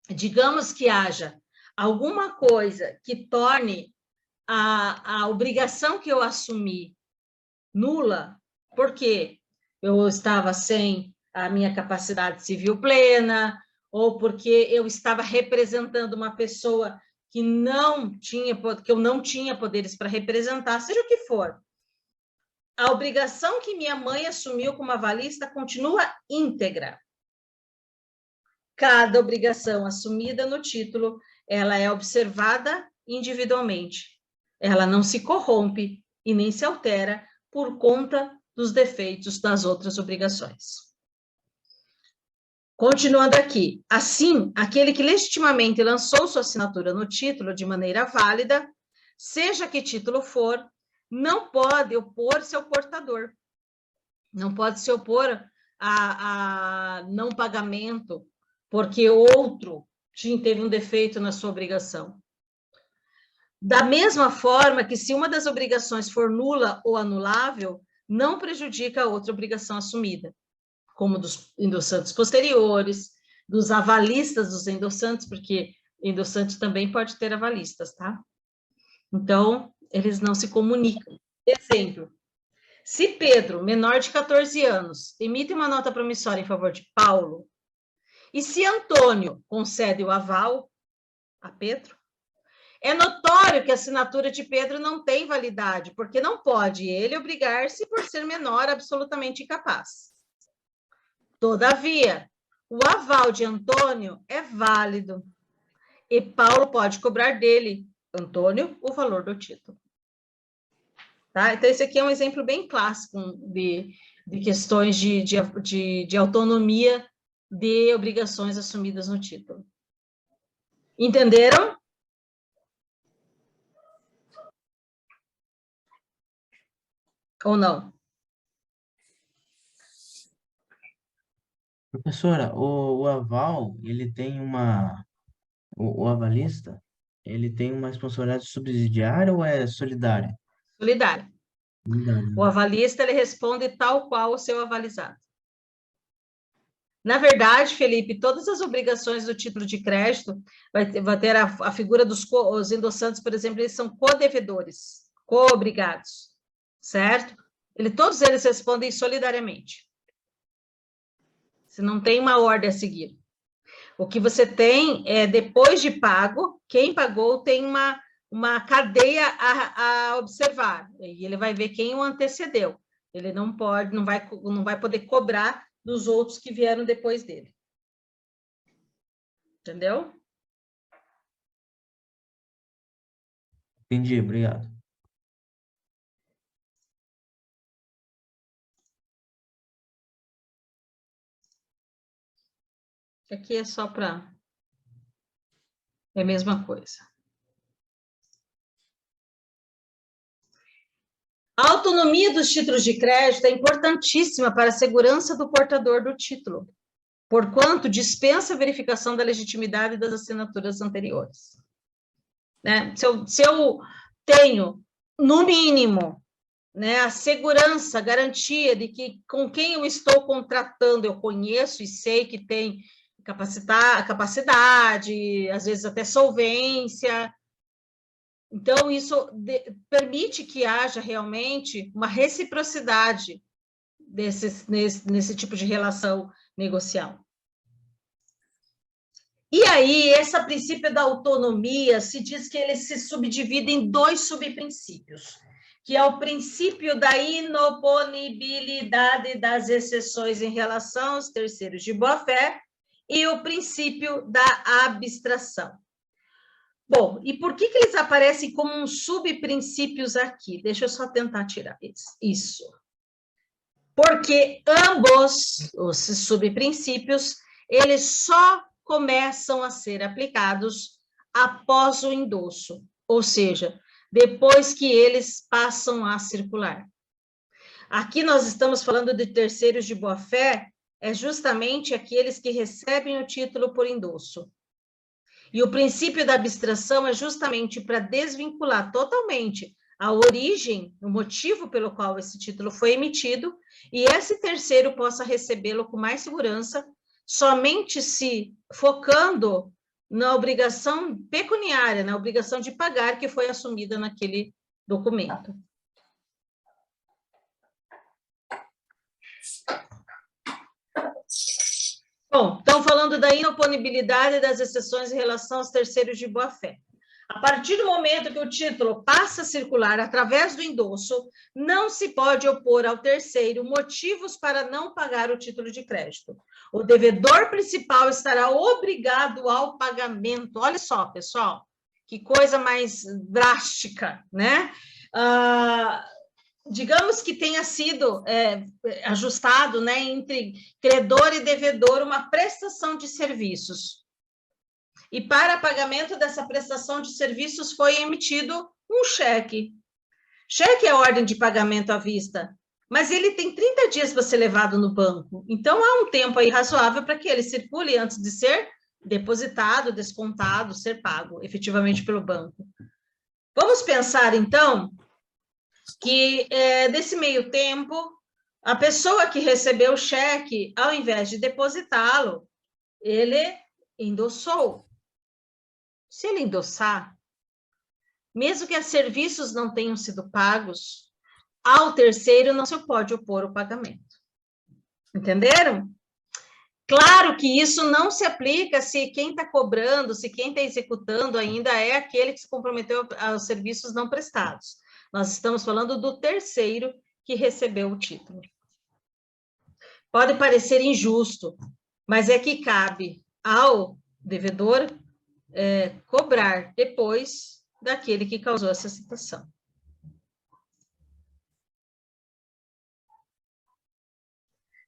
digamos que haja alguma coisa que torne a obrigação que eu assumi nula, porque eu estava sem a minha capacidade civil plena, ou porque eu estava representando uma pessoa que eu não tinha poderes para representar, seja o que for. A obrigação que minha mãe assumiu como avalista continua íntegra. Cada obrigação assumida no título, ela é observada individualmente. Ela não se corrompe e nem se altera por conta dos defeitos das outras obrigações. Continuando aqui. Assim, aquele que legitimamente lançou sua assinatura no título de maneira válida, seja que título for, não pode opor-se ao portador. Não pode se opor a não pagamento, porque outro teve um defeito na sua obrigação. Da mesma forma que, se uma das obrigações for nula ou anulável, não prejudica a outra obrigação assumida, como dos endossantes posteriores, dos avalistas dos endossantes, porque endossante também pode ter avalistas, tá? Então, eles não se comunicam. Exemplo, se Pedro, menor de 14 anos, emite uma nota promissória em favor de Paulo, e se Antônio concede o aval a Pedro, é notório que a assinatura de Pedro não tem validade, porque não pode ele obrigar-se por ser menor absolutamente incapaz. Todavia, o aval de Antônio é válido e Paulo pode cobrar dele, Antônio, o valor do título. Tá? Então, esse aqui é um exemplo bem clássico de questões de autonomia de obrigações assumidas no título. Entenderam? Ou não? Professora, o aval, ele tem o avalista, ele tem uma responsabilidade subsidiária ou é solidária? Solidária. Solidária. O avalista, ele responde tal qual o seu avalizado. Na verdade, Felipe, todas as obrigações do título de crédito vai ter a figura os endossantes, por exemplo, eles são codevedores, co-obrigados, certo? Todos eles respondem solidariamente. Você não tem uma ordem a seguir. O que você tem é, depois de pago, quem pagou tem uma cadeia a observar, e ele vai ver quem o antecedeu. Ele não vai poder cobrar dos outros que vieram depois dele. Entendeu? Entendi, obrigado. Aqui é só para... É a mesma coisa. A autonomia dos títulos de crédito é importantíssima para a segurança do portador do título, porquanto dispensa a verificação da legitimidade das assinaturas anteriores. Né? Se eu tenho, no mínimo, né, a segurança, a garantia de que com quem eu estou contratando eu conheço e sei que tem capacidade, às vezes até solvência. Então, isso permite que haja realmente uma reciprocidade nesse tipo de relação negocial. E aí, esse princípio da autonomia, se diz que ele se subdivide em 2 subprincípios, que é o princípio da inoponibilidade das exceções em relação aos terceiros de boa-fé e o princípio da abstração. Bom, e por que eles aparecem como uns subprincípios aqui? Deixa eu só tentar tirar isso. Porque ambos os subprincípios, eles só começam a ser aplicados após o endosso, ou seja, depois que eles passam a circular. Aqui nós estamos falando de terceiros de boa-fé, é justamente aqueles que recebem o título por endosso. E o princípio da abstração é justamente para desvincular totalmente a origem, o motivo pelo qual esse título foi emitido, e esse terceiro possa recebê-lo com mais segurança, somente se focando na obrigação pecuniária, na obrigação de pagar que foi assumida naquele documento. Bom, então falando da inoponibilidade das exceções em relação aos terceiros de boa-fé. A partir do momento que o título passa a circular através do endosso, não se pode opor ao terceiro motivos para não pagar o título de crédito. O devedor principal estará obrigado ao pagamento. Olha só, pessoal, que coisa mais drástica, né? Digamos que tenha sido ajustado, né, entre credor e devedor uma prestação de serviços. E para pagamento dessa prestação de serviços foi emitido um cheque. Cheque é ordem de pagamento à vista, mas ele tem 30 dias para ser levado no banco. Então, há um tempo aí razoável para que ele circule antes de ser depositado, descontado, ser pago efetivamente pelo banco. Vamos pensar, então, que nesse meio tempo, a pessoa que recebeu o cheque, ao invés de depositá-lo, ele endossou. Se ele endossar, mesmo que os serviços não tenham sido pagos, ao terceiro não se pode opor o pagamento. Entenderam? Claro que isso não se aplica se quem está cobrando, se quem está executando ainda é aquele que se comprometeu aos serviços não prestados. Nós estamos falando do terceiro que recebeu o título. Pode parecer injusto, mas é que cabe ao devedor cobrar depois daquele que causou essa situação.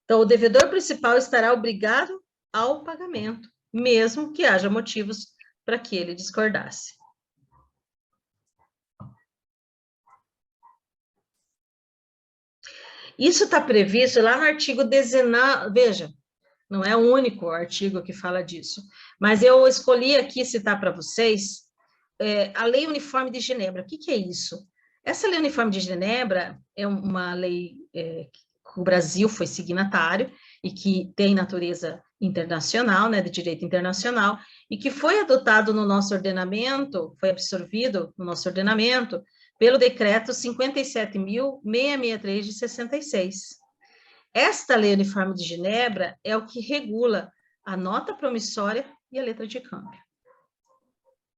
Então, o devedor principal estará obrigado ao pagamento, mesmo que haja motivos para que ele discordasse. Isso está previsto lá no artigo 19, veja, não é o único artigo que fala disso, mas eu escolhi aqui citar para vocês a Lei Uniforme de Genebra. O que é isso? Essa Lei Uniforme de Genebra é uma lei que o Brasil foi signatário e que tem natureza internacional, né, de direito internacional, e que foi adotado no nosso ordenamento, foi absorvido no nosso ordenamento pelo decreto 57.663 de 66. Esta Lei Uniforme de Genebra é o que regula a nota promissória e a letra de câmbio.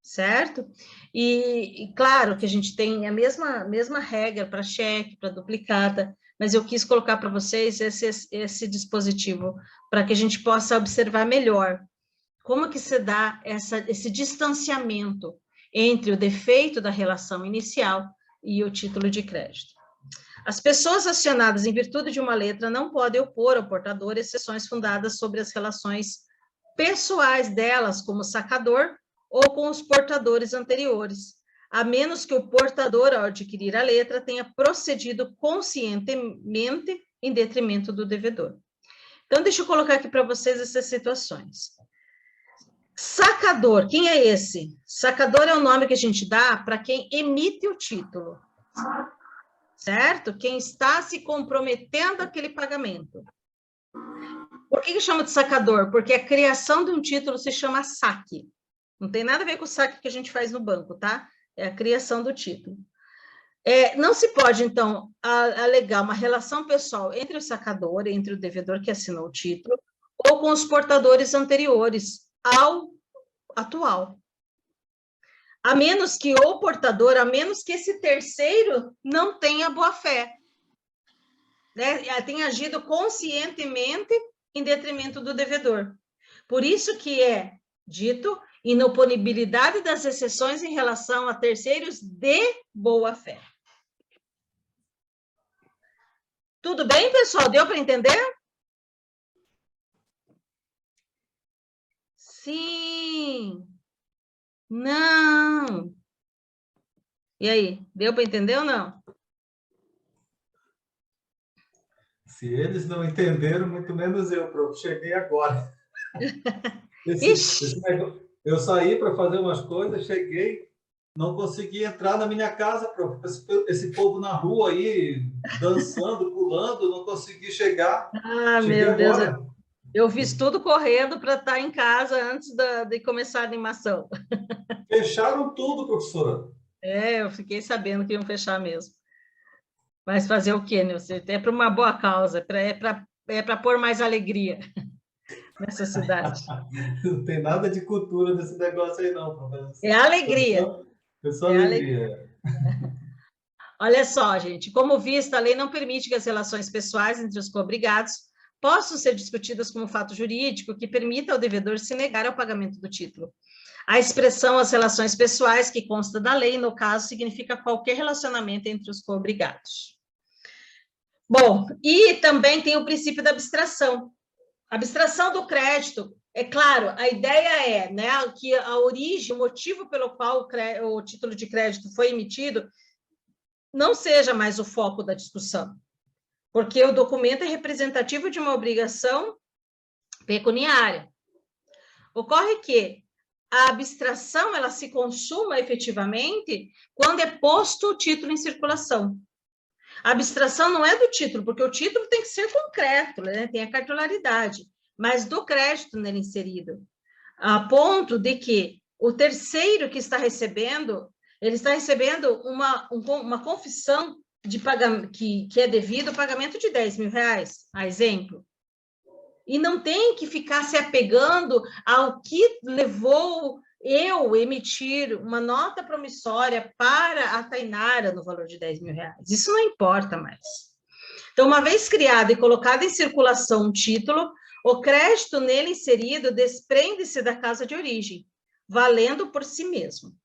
Certo? E claro que a gente tem a mesma regra para cheque, para duplicata, mas eu quis colocar para vocês esse dispositivo para que a gente possa observar melhor como que se dá esse distanciamento entre o defeito da relação inicial e o título de crédito. As pessoas acionadas em virtude de uma letra não podem opor ao portador exceções fundadas sobre as relações pessoais delas, como sacador, ou com os portadores anteriores, a menos que o portador, ao adquirir a letra, tenha procedido conscientemente em detrimento do devedor. Então, deixa eu colocar aqui para vocês essas situações. Sacador, quem é esse? Sacador é o nome que a gente dá para quem emite o título, certo? Quem está se comprometendo àquele pagamento. Por que chama de sacador? Porque a criação de um título se chama saque. Não tem nada a ver com o saque que a gente faz no banco, tá? É a criação do título. Não se pode, então, alegar uma relação pessoal entre o sacador, entre o devedor que assinou o título, ou com os portadores anteriores ao atual. A menos que o portador, a menos que esse terceiro não tenha boa-fé, né? Tenha agido conscientemente em detrimento do devedor. Por isso que é dito inoponibilidade das exceções em relação a terceiros de boa-fé. Tudo bem, pessoal? Deu para entender? Sim. Não. E aí, deu para entender ou não? Se eles não entenderam, muito menos eu, prof. Cheguei agora. Eu saí para fazer umas coisas, cheguei, não consegui entrar na minha casa, prof. Esse povo na rua aí, dançando, pulando, não consegui chegar. Ah, Cheguei meu Deus, agora. eu fiz tudo correndo para estar em casa antes de começar a animação. Fecharam tudo, professora. Eu fiquei sabendo que iam fechar mesmo. Mas fazer o quê, Nilce? É para uma boa causa, é para pôr mais alegria nessa cidade. Não tem nada de cultura nesse negócio aí, não, professor. É alegria. Foi só É alegria. Olha só, gente, como vista, a lei não permite que as relações pessoais entre os coobrigados possam ser discutidas como fato jurídico que permita ao devedor se negar ao pagamento do título. A expressão as relações pessoais que consta da lei, no caso, significa qualquer relacionamento entre os coobrigados. Bom, e também tem o princípio da abstração. Abstração do crédito, é claro, a ideia é, né, que a origem, o motivo pelo qual o título de crédito foi emitido não seja mais o foco da discussão, porque o documento é representativo de uma obrigação pecuniária. Ocorre que a abstração ela se consuma efetivamente quando é posto o título em circulação. A abstração não é do título, porque o título tem que ser concreto, né? Tem a cartularidade, mas do crédito nele inserido, a ponto de que o terceiro que está recebendo, ele está recebendo uma confissão de pagamento, que é devido ao pagamento de 10 mil reais, a exemplo. E não tem que ficar se apegando ao que levou eu emitir uma nota promissória para a Tainara no valor de 10 mil reais. Isso não importa mais. Então, uma vez criado e colocado em circulação um título, o crédito nele inserido desprende-se da casa de origem, valendo por si mesmo.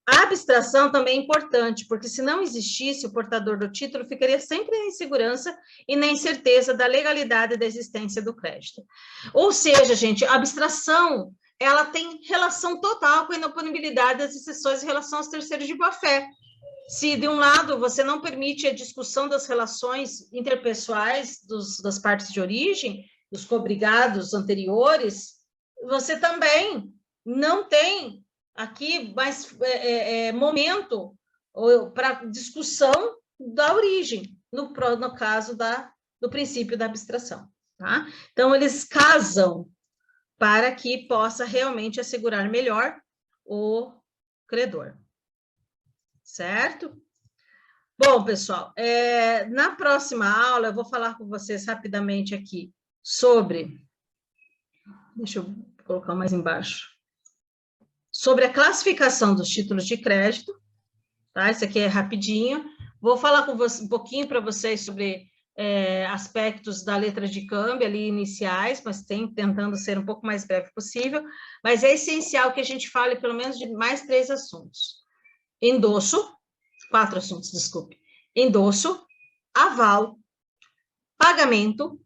A abstração também é importante, porque se não existisse, o portador do título ficaria sempre na insegurança e na incerteza da legalidade da existência do crédito. Ou seja, gente, a abstração, ela tem relação total com a inoponibilidade das exceções em relação aos terceiros de boa-fé. Se, de um lado, você não permite a discussão das relações interpessoais das partes de origem, dos coobrigados anteriores, você também não tem aqui mais momento para discussão da origem, no caso do princípio da abstração. Tá? Então, eles casam para que possa realmente assegurar melhor o credor. Certo? Bom, pessoal, na próxima aula eu vou falar com vocês rapidamente aqui sobre, deixa eu colocar mais embaixo, sobre a classificação dos títulos de crédito, tá? Isso aqui é rapidinho. Vou falar com vocês um pouquinho para vocês sobre aspectos da letra de câmbio ali iniciais, mas tentando ser um pouco mais breve possível, mas é essencial que a gente fale pelo menos de mais 3 assuntos. Endosso, 4 assuntos, desculpe. Endosso, aval, pagamento,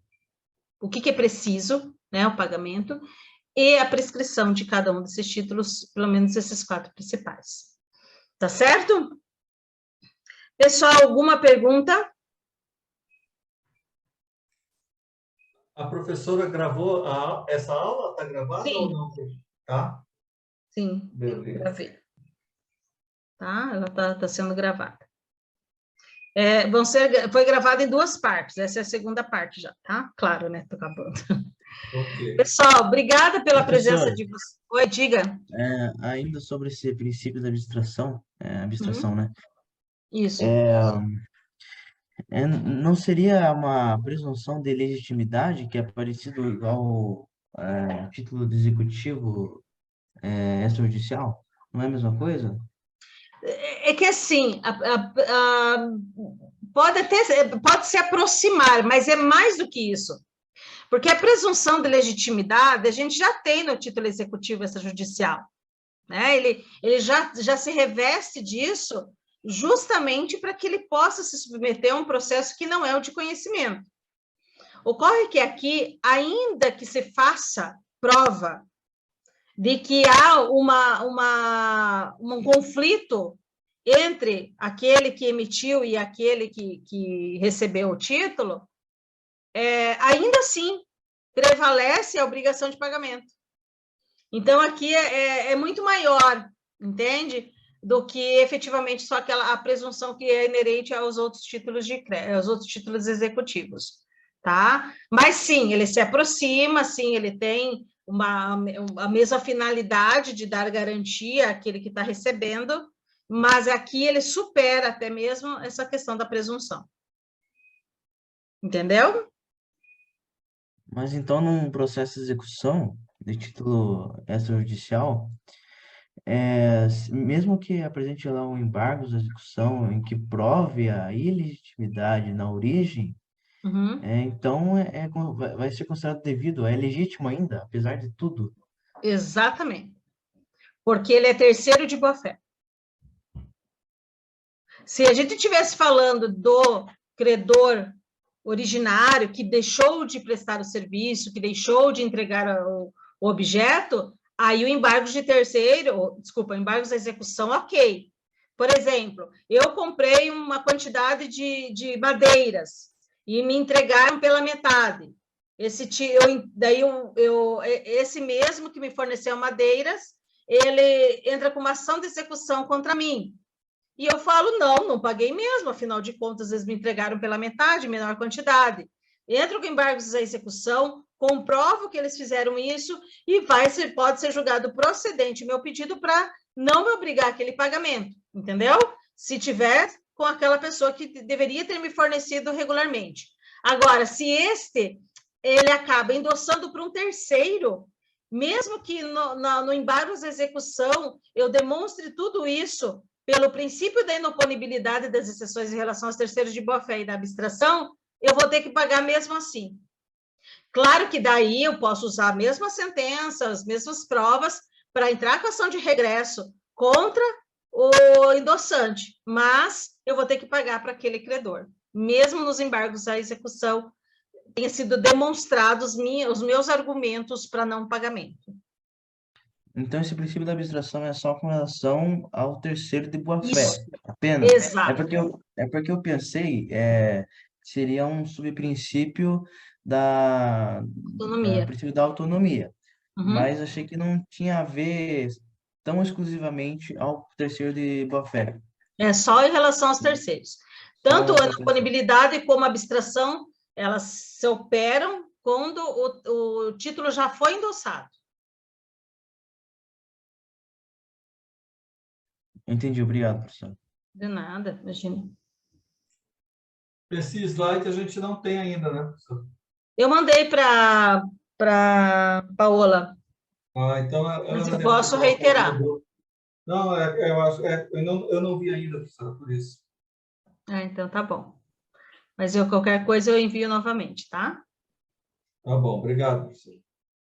o que é preciso, né, o pagamento, e a prescrição de cada um desses títulos, pelo menos esses 4 principais. Tá certo? Pessoal, alguma pergunta? A professora gravou essa aula? Está gravada Sim. ou não? Tá? Sim, eu gravei. Tá? Ela tá sendo gravada. Foi gravado em 2 partes, essa é a segunda parte já, tá? Claro, né? Tô acabando. Ok. Pessoal, obrigada pela presença Professor, de vocês. Oi, diga. ainda sobre esse princípio da abstração, Uhum, né? isso. É, não seria uma presunção de legitimidade que é parecido ao título de executivo extrajudicial? Não é a mesma coisa? É que assim, pode se aproximar, mas é mais do que isso. Porque a presunção de legitimidade a gente já tem no título executivo extrajudicial, né? Ele já se reveste disso justamente para que ele possa se submeter a um processo que não é o de conhecimento. Ocorre que aqui, ainda que se faça prova de que há um conflito entre aquele que emitiu e aquele que recebeu o título, ainda assim prevalece a obrigação de pagamento. Então, aqui é muito maior, entende? Do que efetivamente só a presunção que é inerente aos outros títulos aos outros títulos executivos, tá? Mas sim, ele se aproxima, sim, ele tem a mesma finalidade de dar garantia àquele que está recebendo, mas aqui ele supera até mesmo essa questão da presunção. Entendeu? Mas então, num processo de execução de título extrajudicial, mesmo que apresente lá um embargo de execução em que prove a ilegitimidade na origem, Uhum. então vai ser considerado devido, é legítimo ainda, apesar de tudo. Exatamente. Porque ele é terceiro de boa-fé. Se a gente estivesse falando do credor originário que deixou de prestar o serviço, que deixou de entregar o objeto, aí o embargo de terceiro, desculpa, embargos da execução, ok. Por exemplo, eu comprei uma quantidade de madeiras e me entregaram pela metade. Esse mesmo que me forneceu madeiras, ele entra com uma ação de execução contra mim. E eu falo, não paguei mesmo, afinal de contas, eles me entregaram pela metade, menor quantidade. Entro com embargos à execução, comprovo que eles fizeram isso e pode ser julgado procedente o meu pedido para não me obrigar aquele pagamento, entendeu? Se tiver com aquela pessoa que deveria ter me fornecido regularmente. Agora, se ele acaba endossando para um terceiro, mesmo que no embargo à execução eu demonstre tudo isso pelo princípio da inoponibilidade das exceções em relação aos terceiros de boa-fé e da abstração, eu vou ter que pagar mesmo assim. Claro que daí eu posso usar a mesma sentença, as mesmas provas, para entrar com ação de regresso contra o endossante, mas eu vou ter que pagar para aquele credor. Mesmo nos embargos à execução, tenha sido demonstrados os meus argumentos para não pagamento. Então, esse princípio da abstração é só com relação ao terceiro de boa-fé, Isso, apenas. exato. É porque eu pensei seria um subprincípio da Autonomia. princípio da autonomia, Uhum. mas achei que não tinha a ver tão exclusivamente ao terceiro de boa-fé. É só em relação aos terceiros. Só Tanto a relação ao terceiro. disponibilidade como a abstração, elas se operam quando o título já foi endossado. Entendi, obrigado, professor. De nada, imagina. Esse slide a gente não tem ainda, né, professor? Eu mandei para Paola, Então ela mas vai eu deve ter posso colocado reiterar. no. Não, eu acho, eu não vi ainda, professor, por isso. Então tá bom. Mas qualquer coisa eu envio novamente, tá? Tá bom, obrigado, professor.